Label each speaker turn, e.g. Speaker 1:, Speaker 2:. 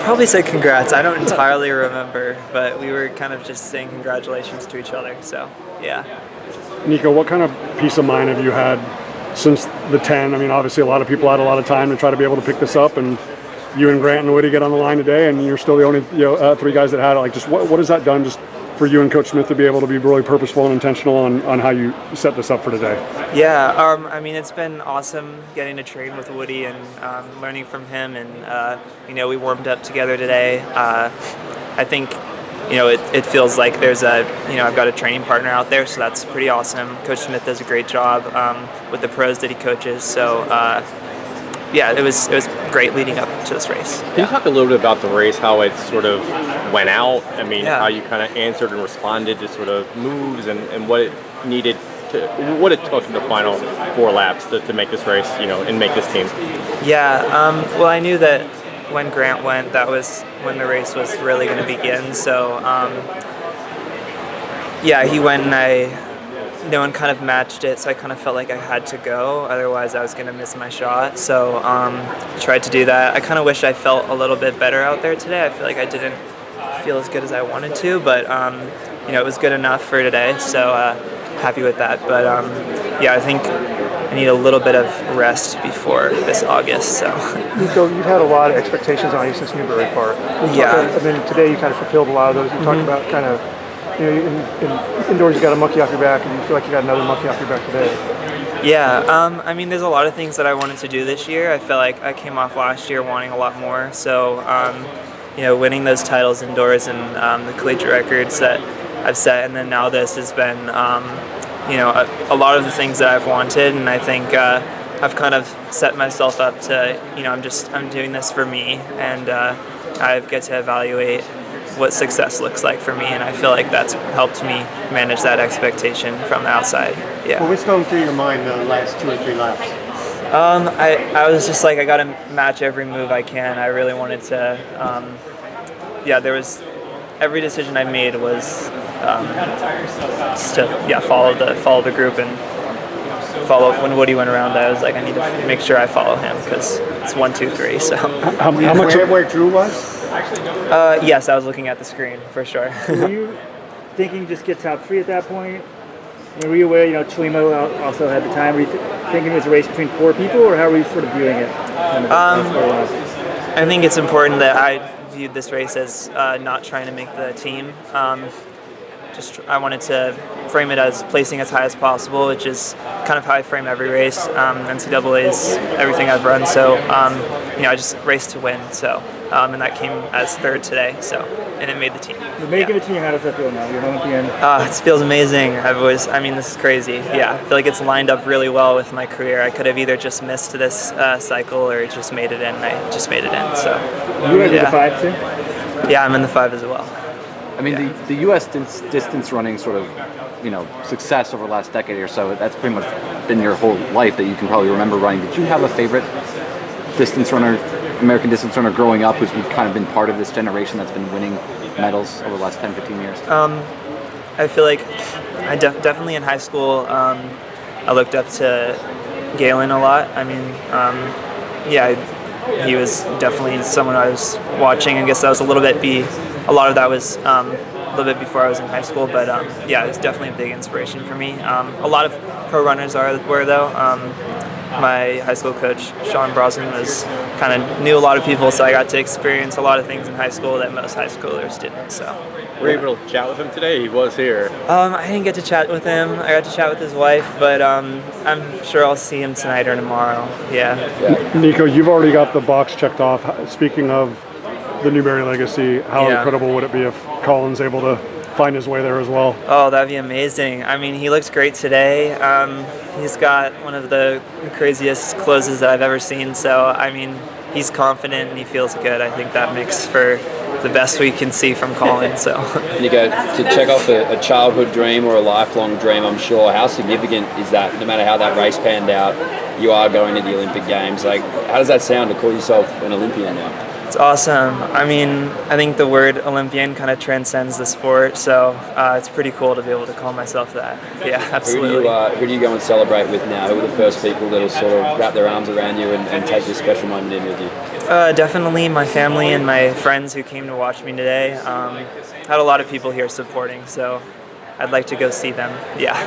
Speaker 1: Probably say congrats. I don't entirely remember, but we were kind of just saying congratulations to each other. So, yeah.
Speaker 2: Nico, what kind of peace of mind have you had since the 10? I mean, obviously a lot of people had a lot of time to try to be able to pick this up, and you and Grant and Woody get on the line today, and you're still the only three guys that had it. Like, just what has that done just for you and Coach Smith to be able to be really purposeful and intentional on how you set this up for today?
Speaker 1: Yeah, I mean, it's been awesome getting to train with Woody and learning from him, and we warmed up together today. I think it feels like there's I've got a training partner out there, so that's pretty awesome. Coach Smith does a great job with the pros that he coaches, so it was great leading up to this race.
Speaker 3: Can you talk a little bit about the race, how it sort of went out? I mean, how you kind of answered and responded to sort of moves and what it needed to, what it took in the final 4 laps to make this race, and make this team.
Speaker 1: Yeah, well, I knew that when Grant went, that was when the race was really going to begin. So, he went and no one kind of matched it, so I kind of felt like I had to go. Otherwise, I was going to miss my shot. So, tried to do that. I kind of wish I felt a little bit better out there today. I feel like I didn't feel as good as I wanted to, but it was good enough for today. So, happy with that. But I think I need a little bit of rest before this August. So,
Speaker 4: Nico, you've had a lot of expectations on you since Newberry Park.
Speaker 1: Yeah.
Speaker 4: And then today you kind of fulfilled a lot of those. You talked about kind of, in indoors you got a monkey off your back, and you feel like you got another monkey off your back today.
Speaker 1: Yeah. I mean, there's a lot of things that I wanted to do this year. I feel like I came off last year wanting a lot more. So, winning those titles indoors and the collegiate records that I've set, and then now this has been a lot of the things that I've wanted, and I think I've kind of set myself up to, I'm doing this for me, and I get to evaluate what success looks like for me, and I feel like that's helped me manage that expectation from the outside. Yeah.
Speaker 5: Well, what's going through your mind the last 2 or 3 laps?
Speaker 1: I was just like, I got to match every move I can. I really wanted to, every decision I made was just to follow the group and follow. When Woody went around, I was like, I need to make sure I follow him because it's 1, 2, 3. So
Speaker 5: how much where Drew was?
Speaker 1: Yes, I was looking at the screen for sure.
Speaker 6: Were you thinking just get top 3 at that point? Were you aware, Chelimo also had the time? Were you thinking it was a race between 4 people, or how were you sort of viewing it?
Speaker 1: I think it's important that I viewed this race as not trying to make the team. I wanted to frame it as placing as high as possible, which is kind of how I frame every race. NCAA is everything I've run, so I just raced to win. So and that came as 3rd today. So and it made the team.
Speaker 6: You're making the team. How does that feel now? You're an Olympian.
Speaker 1: It feels amazing. This is crazy. Yeah, I feel like it's lined up really well with my career. I could have either just missed this cycle or just made it in. I just made it in. So
Speaker 6: you in the 5 too?
Speaker 1: Yeah, I'm in the 5 as well.
Speaker 7: I mean, the U.S. distance running sort of, success over the last decade or so, that's pretty much been your whole life that you can probably remember running. Did you have a favorite distance runner, American distance runner growing up who's kind of been part of this generation that's been winning medals over the last 10, 15 years?
Speaker 1: I feel like I definitely in high school, I looked up to Galen a lot. I mean, he was definitely someone I was watching. I guess that was a lot of that was a little bit before I was in high school, but it was definitely a big inspiration for me. A lot of pro runners were though. My high school coach, Sean Brosnan, kind of knew a lot of people, so I got to experience a lot of things in high school that most high schoolers didn't. So,
Speaker 3: were you able to chat with him today? He was here.
Speaker 1: I didn't get to chat with him. I got to chat with his wife, but I'm sure I'll see him tonight or tomorrow. Yeah.
Speaker 2: Nico, you've already got the box checked off. Speaking of the Newberry legacy, how incredible would it be if Colin's able to find his way there as well?
Speaker 1: Oh, that'd be amazing. I mean, he looks great today. He's got one of the craziest closes that I've ever seen. So, I mean, he's confident and he feels good. I think that makes for the best we can see from Colin. So,
Speaker 8: Nico, to check off a childhood dream or a lifelong dream, I'm sure, how significant is that? No matter how that race panned out, you are going to the Olympic Games. Like, how does that sound to call yourself an Olympian now?
Speaker 1: It's awesome. I mean, I think the word Olympian kind of transcends the sport, so it's pretty cool to be able to call myself that. Yeah, absolutely.
Speaker 8: Who do you go and celebrate with now? Who are the first people that will sort of wrap their arms around you and take this special moment in with you?
Speaker 1: Definitely my family and my friends who came to watch me today. Had a lot of people here supporting, so I'd like to go see them. Yeah.